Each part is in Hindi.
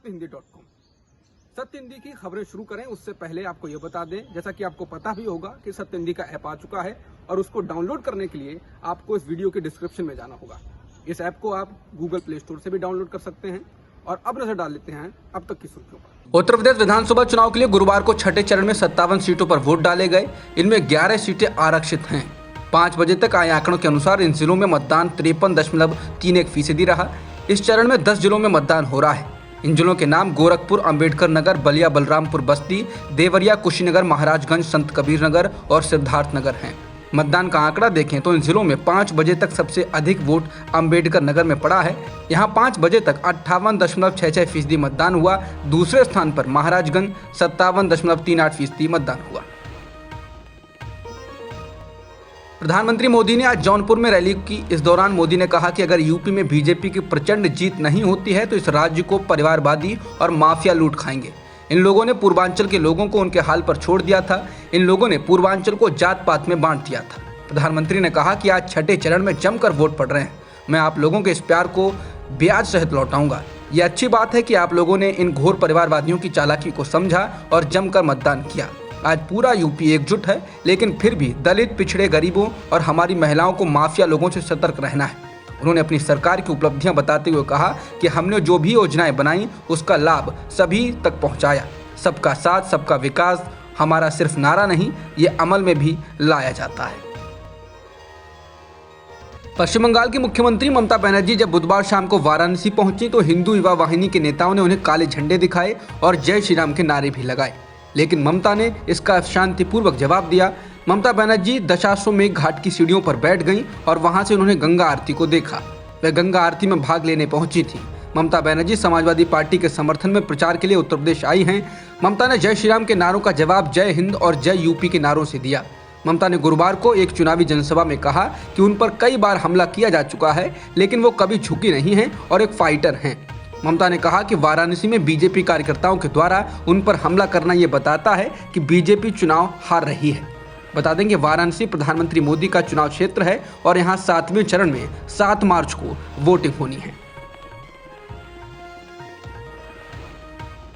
सत्यहिंदी.com। सत्य हिंदी की खबरें शुरू करें उससे पहले आपको यह बता दें, जैसा कि आपको पता भी होगा कि सत्य हिंदी का ऐप आ चुका है और उसको डाउनलोड करने के लिए आपको इस वीडियो के डिस्क्रिप्शन में जाना होगा। इस ऐप को आप गूगल प्ले स्टोर से भी डाउनलोड कर सकते हैं। और अब नजर डाल लेते हैं अब तक की सुर्खियों पर। उत्तर प्रदेश विधानसभा चुनाव के लिए गुरुवार को छठे चरण में 57 सीटों पर वोट डाले गए। इनमें 11 सीटें आरक्षित हैं। 5 बजे तक आए आंकड़ों के अनुसार इन जिलों में मतदान 53.31% रहा। इस चरण में 10 जिलों में मतदान हो रहा है। इन जिलों के नाम गोरखपुर, अंबेडकर नगर, बलिया, बलरामपुर, बस्ती, देवरिया, कुशीनगर, महाराजगंज, संत कबीर नगर और सिद्धार्थ नगर हैं। मतदान का आंकड़ा देखें तो इन जिलों में 5 बजे तक सबसे अधिक वोट अंबेडकर नगर में पड़ा है। यहाँ 5 बजे तक 58.66% मतदान हुआ। दूसरे स्थान पर महाराजगंज 57.38% मतदान हुआ। प्रधानमंत्री मोदी ने आज जौनपुर में रैली की। इस दौरान मोदी ने कहा कि अगर यूपी में बीजेपी की प्रचंड जीत नहीं होती है तो इस राज्य को परिवारवादी और माफिया लूट खाएंगे। इन लोगों ने पूर्वांचल के लोगों को उनके हाल पर छोड़ दिया था। इन लोगों ने पूर्वांचल को जात पात में बांट दिया था। प्रधानमंत्री ने कहा कि आज छठे चरण में जमकर वोट पड़ रहे हैं। मैं आप लोगों के इस प्यार को ब्याज सहित लौटाऊंगा। ये अच्छी बात है कि आप लोगों ने इन घोर परिवारवादियों की चालाकी को समझा और जमकर मतदान किया। आज पूरा यूपी एकजुट है, लेकिन फिर भी दलित, पिछड़े, गरीबों और हमारी महिलाओं को माफिया लोगों से सतर्क रहना है। उन्होंने अपनी सरकार की उपलब्धियां बताते हुए कहा कि हमने जो भी योजनाएं बनाई उसका लाभ सभी तक पहुंचाया। सबका साथ, सबका विकास हमारा सिर्फ नारा नहीं, ये अमल में भी लाया जाता है। पश्चिम बंगाल की मुख्यमंत्री ममता बनर्जी जब बुधवार शाम को वाराणसी पहुंची तो हिंदू युवा वाहिनी के नेताओं ने उन्हें काले झंडे दिखाए और जय श्री राम के नारे भी लगाए, लेकिन ममता ने इसका शांतिपूर्वक जवाब दिया। ममता बनर्जी दशाश्वमेध घाट की सीढ़ियों पर बैठ गईं और वहां से उन्होंने गंगा आरती को देखा। वह गंगा आरती में भाग लेने पहुंची थी। ममता बनर्जी समाजवादी पार्टी के समर्थन में प्रचार के लिए उत्तर प्रदेश आई हैं। ममता ने जय श्री राम के नारों का जवाब जय हिंद और जय यूपी के नारों से दिया। ममता ने गुरुवार को एक चुनावी जनसभा में कहा कि उन पर कई बार हमला किया जा चुका है, लेकिन वो कभी झुकी नहीं है और एक फाइटर हैं। ममता ने कहा कि वाराणसी में बीजेपी कार्यकर्ताओं के द्वारा उन पर हमला करना ये बताता है कि बीजेपी चुनाव हार रही है। बता दें कि वाराणसी प्रधानमंत्री मोदी का चुनाव क्षेत्र है और यहां 7वें चरण में 7 मार्च को वोटिंग होनी है।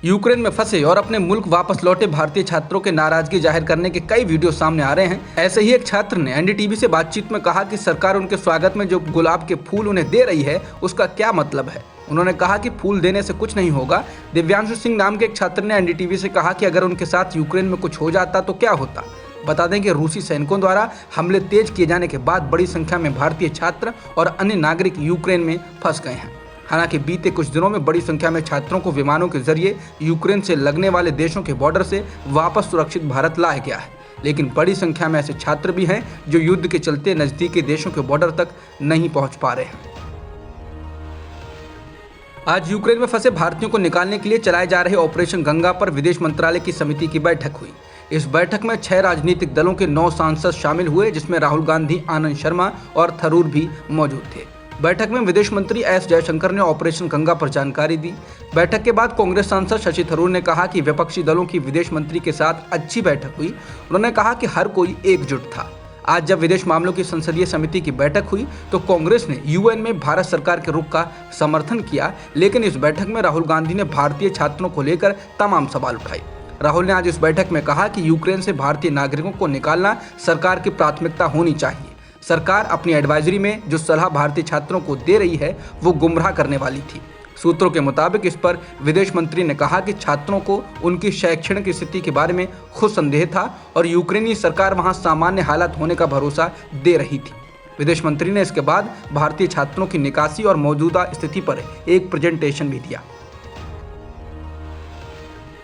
यूक्रेन में फंसे और अपने मुल्क वापस लौटे भारतीय छात्रों के नाराजगी जाहिर करने के कई वीडियो सामने आ रहे हैं। ऐसे ही एक छात्र ने एनडीटीवी से बातचीत में कहा कि सरकार उनके स्वागत में जो गुलाब के फूल उन्हें दे रही है उसका क्या मतलब है। उन्होंने कहा कि फूल देने से कुछ नहीं होगा। दिव्यांशु सिंह नाम के एक छात्र ने एनडीटीवी से कहा कि अगर उनके साथ यूक्रेन में कुछ हो जाता तो क्या होता। बता दें कि रूसी सैनिकों द्वारा हमले तेज किए जाने के बाद बड़ी संख्या में भारतीय छात्र और अन्य नागरिक यूक्रेन में फंस गए हैं। हालांकि बीते कुछ दिनों में बड़ी संख्या में छात्रों को विमानों के जरिए यूक्रेन से लगने वाले देशों के बॉर्डर से वापस सुरक्षित भारत लाया गया है, लेकिन बड़ी संख्या में ऐसे छात्र भी हैं जो युद्ध के चलते नजदीकी देशों के बॉर्डर तक नहीं पहुंच पा रहे हैं। आज यूक्रेन में फंसे भारतीयों को निकालने के लिए चलाए जा रहे ऑपरेशन गंगा पर विदेश मंत्रालय की समिति की बैठक हुई। इस बैठक में 6 राजनीतिक दलों के 9 सांसद शामिल हुए, जिसमें राहुल गांधी, आनंद शर्मा और थरूर भी मौजूद थे। बैठक में विदेश मंत्री एस जयशंकर ने ऑपरेशन गंगा पर जानकारी दी। बैठक के बाद कांग्रेस सांसद शशि थरूर ने कहा कि विपक्षी दलों की विदेश मंत्री के साथ अच्छी बैठक हुई। उन्होंने कहा कि हर कोई एकजुट था। आज जब विदेश मामलों की संसदीय समिति की बैठक हुई तो कांग्रेस ने यूएन में भारत सरकार के रुख का समर्थन किया, लेकिन इस बैठक में राहुल गांधी ने भारतीय छात्रों को लेकर तमाम सवाल उठाए। राहुल ने आज इस बैठक में कहा कि यूक्रेन से भारतीय नागरिकों को निकालना सरकार की प्राथमिकता होनी चाहिए। सरकार अपनी एडवाइजरी में जो सलाह भारतीय छात्रों को दे रही है वो गुमराह करने वाली थी। सूत्रों के मुताबिक इस पर विदेश मंत्री ने कहा कि छात्रों को उनकी शैक्षणिक स्थिति के बारे में खुद संदेह था और यूक्रेनी सरकार वहां सामान्य हालात होने का भरोसा दे रही थी। विदेश मंत्री ने इसके बाद भारतीय छात्रों की निकासी और मौजूदा स्थिति पर एक प्रेजेंटेशन भी दिया।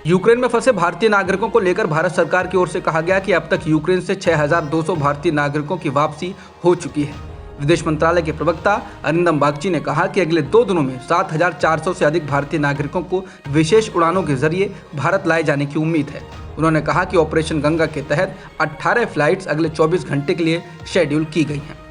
यूक्रेन में फंसे भारतीय नागरिकों को लेकर भारत सरकार की ओर से कहा गया कि अब तक यूक्रेन से 6200 भारतीय नागरिकों की वापसी हो चुकी है। विदेश मंत्रालय के प्रवक्ता अरिंदम बागची ने कहा कि अगले 2 दिनों में 7400 से अधिक भारतीय नागरिकों को विशेष उड़ानों के जरिए भारत लाए जाने की उम्मीद है। उन्होंने कहा कि ऑपरेशन गंगा के तहत 18 फ्लाइट्स अगले 24 घंटे के लिए शेड्यूल की गई हैं।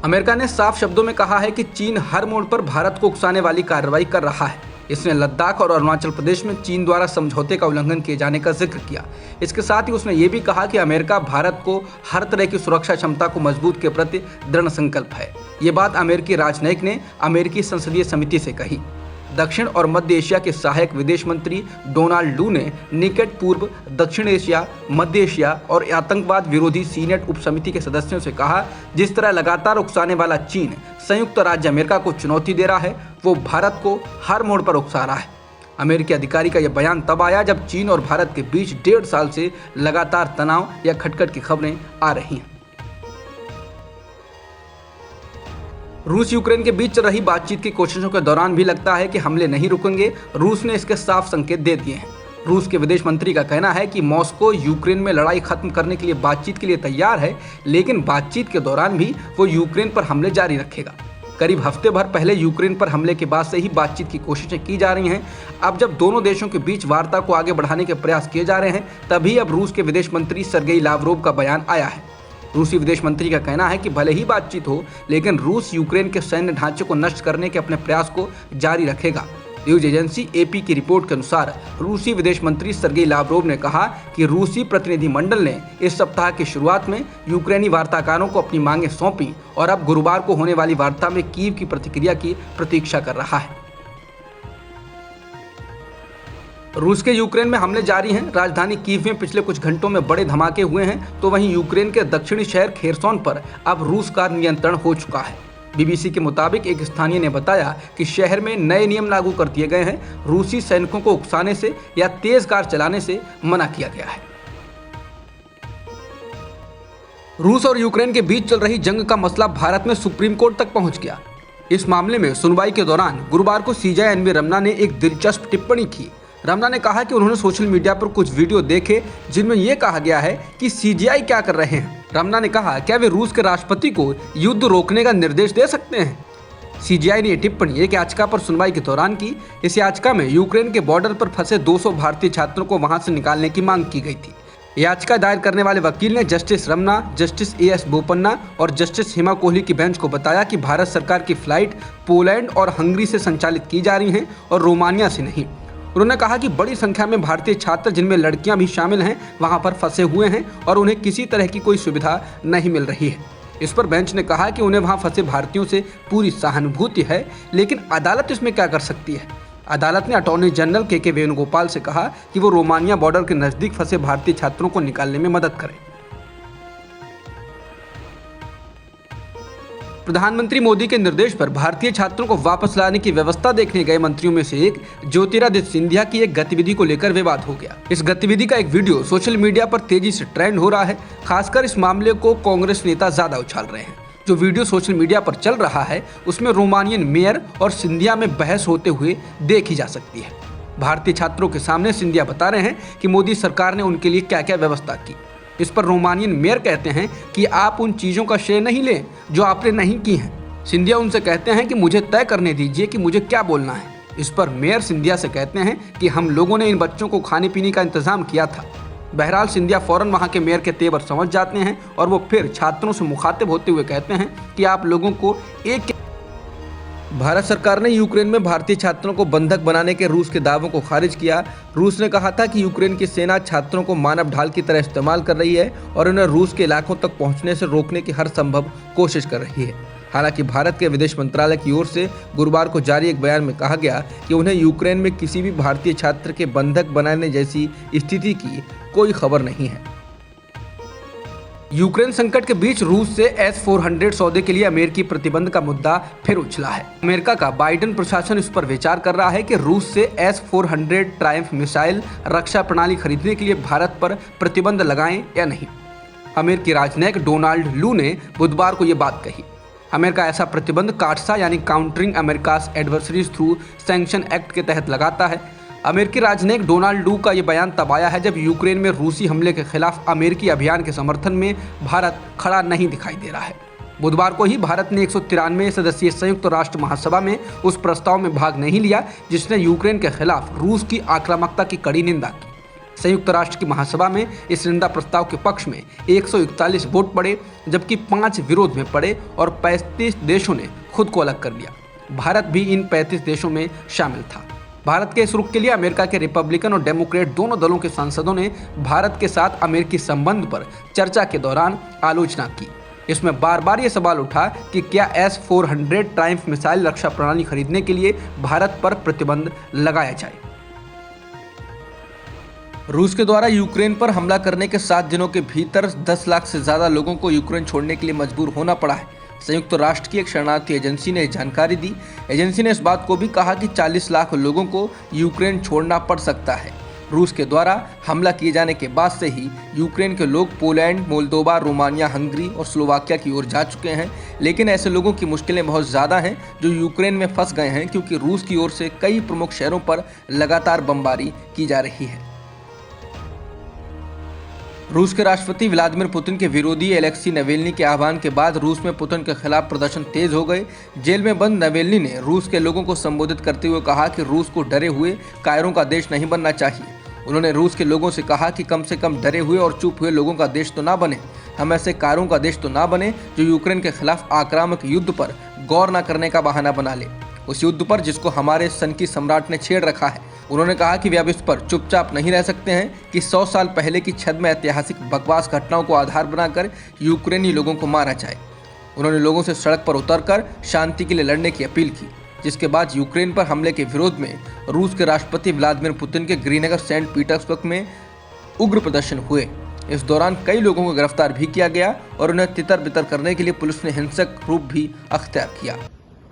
अमेरिका ने साफ शब्दों में कहा है कि चीन हर मोड़ पर भारत को उकसाने वाली कार्रवाई कर रहा है। इसने लद्दाख और अरुणाचल प्रदेश में चीन द्वारा समझौते का उल्लंघन किए जाने का जिक्र किया। इसके साथ ही उसने ये भी कहा कि अमेरिका भारत को हर तरह की सुरक्षा क्षमता को मजबूत के प्रति दृढ़ संकल्प है। ये बात अमेरिकी राजनयिक ने अमेरिकी संसदीय समिति से कही। दक्षिण और मध्य एशिया के सहायक विदेश मंत्री डोनाल्ड लू ने निकट पूर्व, दक्षिण एशिया, मध्य एशिया और आतंकवाद विरोधी सीनेट उपसमिति के सदस्यों से कहा, जिस तरह लगातार उकसाने वाला चीन संयुक्त राज्य अमेरिका को चुनौती दे रहा है, वो भारत को हर मोड़ पर उकसा रहा है। अमेरिकी अधिकारी का यह बयान तब आया जब चीन और भारत के बीच 1.5 साल से लगातार तनाव या खटखट की खबरें आ रही हैं। रूस यूक्रेन के बीच चल रही बातचीत की कोशिशों के दौरान भी लगता है कि हमले नहीं रुकेंगे। रूस ने इसके साफ संकेत दे दिए हैं। रूस के विदेश मंत्री का कहना है कि मॉस्को यूक्रेन में लड़ाई खत्म करने के लिए बातचीत के लिए तैयार है, लेकिन बातचीत के दौरान भी वो यूक्रेन पर हमले जारी रखेगा। करीब हफ्ते भर पहले यूक्रेन पर हमले के बाद से ही बातचीत की कोशिशें की जा रही हैं। अब जब दोनों देशों के बीच वार्ता को आगे बढ़ाने के प्रयास किए जा रहे हैं, तभी अब रूस के विदेश मंत्री सर्गेई लावरोव का बयान आया है। रूसी विदेश मंत्री का कहना है कि भले ही बातचीत हो, लेकिन रूस यूक्रेन के सैन्य ढांचे को नष्ट करने के अपने प्रयास को जारी रखेगा। न्यूज एजेंसी एपी की रिपोर्ट के अनुसार रूसी विदेश मंत्री सर्गेई लावरोव ने कहा कि रूसी प्रतिनिधिमंडल ने इस सप्ताह की शुरुआत में यूक्रेनी वार्ताकारों को अपनी मांगें सौंपी और अब गुरुवार को होने वाली वार्ता में कीव की प्रतिक्रिया की प्रतीक्षा कर रहा है। रूस के यूक्रेन में हमले जारी हैं। राजधानी कीव में पिछले कुछ घंटों में बड़े धमाके हुए हैं, तो वहीं यूक्रेन के दक्षिणी शहर खेरसोन पर अब रूस का नियंत्रण हो चुका है। बीबीसी के मुताबिक एक स्थानीय ने बताया कि शहर में नए नियम लागू कर दिए गए हैं। रूसी सैनिकों को उकसाने से या तेज कार चलाने से मना किया गया है। रूस और यूक्रेन के बीच चल रही जंग का मसला भारत में सुप्रीम कोर्ट तक पहुंच गया। इस मामले में सुनवाई के दौरान गुरुवार को सीजेआई एनवी रमना ने एक दिलचस्प टिप्पणी की। रमना ने कहा कि उन्होंने सोशल मीडिया पर कुछ वीडियो देखे जिनमें यह कहा गया है कि सीजेआई क्या कर रहे हैं। रमना ने कहा, क्या वे रूस के राष्ट्रपति को युद्ध रोकने का निर्देश दे सकते हैं? सीजेआई ने यह टिप्पणी एक याचिका पर सुनवाई के दौरान की। इस याचिका में यूक्रेन के बॉर्डर पर फंसे 200 भारतीय छात्रों को वहां से निकालने की मांग की गई थी। याचिका दायर करने वाले वकील ने justice Ramana, justice AS Bopanna और जस्टिस हिमा कोहली की बेंच को बताया कि भारत सरकार की फ्लाइट पोलैंड और हंगरी से संचालित की जा रही हैं और रोमानिया से नहीं। उन्होंने कहा कि बड़ी संख्या में भारतीय छात्र, जिनमें लड़कियां भी शामिल हैं, वहां पर फंसे हुए हैं और उन्हें किसी तरह की कोई सुविधा नहीं मिल रही है। इस पर बेंच ने कहा कि उन्हें वहां फंसे भारतीयों से पूरी सहानुभूति है, लेकिन अदालत इसमें क्या कर सकती है। अदालत ने अटॉर्नी जनरल के वेणुगोपाल से कहा कि वो रोमानिया बॉर्डर के नजदीक फंसे भारतीय छात्रों को निकालने में मदद करें। प्रधानमंत्री मोदी के निर्देश पर भारतीय छात्रों को वापस लाने की व्यवस्था देखने गए मंत्रियों में से एक ज्योतिरादित्य सिंधिया की एक गतिविधि को लेकर विवाद हो गया। इस गतिविधि का एक वीडियो सोशल मीडिया पर तेजी से ट्रेंड हो रहा है। खासकर इस मामले को कांग्रेस नेता ज्यादा उछाल रहे हैं। जो वीडियो सोशल मीडिया पर चल रहा है उसमें रोमानियन मेयर और सिंधिया में बहस होते हुए देखी जा सकती है। भारतीय छात्रों के सामने सिंधिया बता रहे हैं कि मोदी सरकार ने उनके लिए क्या क्या व्यवस्था की। इस पर रोमानियन मेयर कहते हैं कि आप उन चीज़ों का श्रेय नहीं लें जो आपने नहीं की हैं। सिंधिया उनसे कहते हैं कि मुझे तय करने दीजिए कि मुझे क्या बोलना है। इस पर मेयर सिंधिया से कहते हैं कि हम लोगों ने इन बच्चों को खाने पीने का इंतजाम किया था। बहरहाल सिंधिया फौरन वहां के मेयर के तेवर समझ जाते हैं और वो फिर छात्रों से मुखातिब होते हुए कहते हैं कि आप लोगों को एक। भारत सरकार ने यूक्रेन में भारतीय छात्रों को बंधक बनाने के रूस के दावों को खारिज किया। रूस ने कहा था कि यूक्रेन की सेना छात्रों को मानव ढाल की तरह इस्तेमाल कर रही है और उन्हें रूस के इलाकों तक पहुंचने से रोकने की हर संभव कोशिश कर रही है। हालांकि भारत के विदेश मंत्रालय की ओर से गुरुवार को जारी एक बयान में कहा गया कि उन्हें यूक्रेन में किसी भी भारतीय छात्र के बंधक बनाने जैसी स्थिति की कोई खबर नहीं है। यूक्रेन संकट के बीच रूस से S-400 सौदे के लिए अमेरिकी प्रतिबंध का मुद्दा फिर उछला है। अमेरिका का बाइडेन प्रशासन इस पर विचार कर रहा है कि रूस से S-400 ट्रायम्फ मिसाइल रक्षा प्रणाली खरीदने के लिए भारत पर प्रतिबंध लगाएं या नहीं। अमेरिकी राजनयिक डोनाल्ड लू ने बुधवार को ये बात कही। अमेरिका ऐसा प्रतिबंध काटसा यानी countering America's adversaries through sanction act के तहत लगाता है। अमेरिकी राजनयिक डोनाल्ड लू का ये बयान तब आया है जब यूक्रेन में रूसी हमले के खिलाफ अमेरिकी अभियान के समर्थन में भारत खड़ा नहीं दिखाई दे रहा है। बुधवार को ही भारत ने 193 सदस्यीय संयुक्त राष्ट्र महासभा में उस प्रस्ताव में भाग नहीं लिया जिसने यूक्रेन के खिलाफ रूस की आक्रामकता की कड़ी निंदा की। संयुक्त राष्ट्र की महासभा में इस निंदा प्रस्ताव के पक्ष में 141 वोट पड़े, जबकि 5 विरोध में पड़े और 35 देशों ने खुद को अलग कर लिया। भारत भी इन 35 देशों में शामिल था। भारत के इस रुख के लिए अमेरिका के रिपब्लिकन और डेमोक्रेट दोनों दलों के सांसदों ने भारत के साथ अमेरिकी संबंध पर चर्चा के दौरान आलोचना की। इसमें बार बार ये सवाल उठा कि क्या S-400 ट्रायम्फ मिसाइल रक्षा प्रणाली खरीदने के लिए भारत पर प्रतिबंध लगाया जाए। रूस के द्वारा यूक्रेन पर हमला करने के 7 दिनों के भीतर 10 लाख से ज्यादा लोगों को यूक्रेन छोड़ने के लिए मजबूर होना पड़ा है। संयुक्त राष्ट्र की एक शरणार्थी एजेंसी ने जानकारी दी। एजेंसी ने इस बात को भी कहा कि 40 लाख लोगों को यूक्रेन छोड़ना पड़ सकता है। रूस के द्वारा हमला किए जाने के बाद से ही यूक्रेन के लोग पोलैंड, मोल्दोवा, रोमानिया, हंगरी और स्लोवाकिया की ओर जा चुके हैं। लेकिन ऐसे लोगों की मुश्किलें बहुत ज़्यादा हैं जो यूक्रेन में फंस गए हैं, क्योंकि रूस की ओर से कई प्रमुख शहरों पर लगातार बमबारी की जा रही है। रूस के राष्ट्रपति व्लादिमीर पुतिन के विरोधी एलेक्सी नवेल्नी के आह्वान के बाद रूस में पुतिन के खिलाफ प्रदर्शन तेज हो गए। जेल में बंद नवेल्नी ने रूस के लोगों को संबोधित करते हुए कहा कि रूस को डरे हुए कायरों का देश नहीं बनना चाहिए। उन्होंने रूस के लोगों से कहा कि कम से कम डरे हुए और चुप हुए लोगों का देश तो ना बने, हम ऐसे कायरों का देश तो ना बने जो यूक्रेन के खिलाफ आक्रामक युद्ध पर गौर न करने का बहाना बना ले, उस युद्ध पर जिसको हमारे सन की सम्राट ने छेड़ रखा है। उन्होंने कहा कि वे अब इस पर चुपचाप नहीं रह सकते हैं कि 100 साल पहले की छद में ऐतिहासिक बकवास घटनाओं को आधार बनाकर यूक्रेनी लोगों को मारा जाए। उन्होंने लोगों से सड़क पर उतरकर शांति के लिए लड़ने की अपील की, जिसके बाद यूक्रेन पर हमले के विरोध में रूस के राष्ट्रपति व्लादिमीर पुतिन के गृहनगर सेंट पीटर्सबर्ग में उग्र प्रदर्शन हुए। इस दौरान कई लोगों को गिरफ्तार भी किया गया और उन्हें तितर बितर करने के लिए पुलिस ने हिंसक रूप भी अख्तियार किया।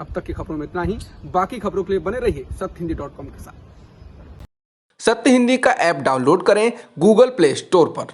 अब तक की खबरों में इतना ही। बाकी खबरों के लिए बने रहिए सत्यहिंदी.com के साथ। सत्य हिंदी का ऐप डाउनलोड करें गूगल प्ले स्टोर पर।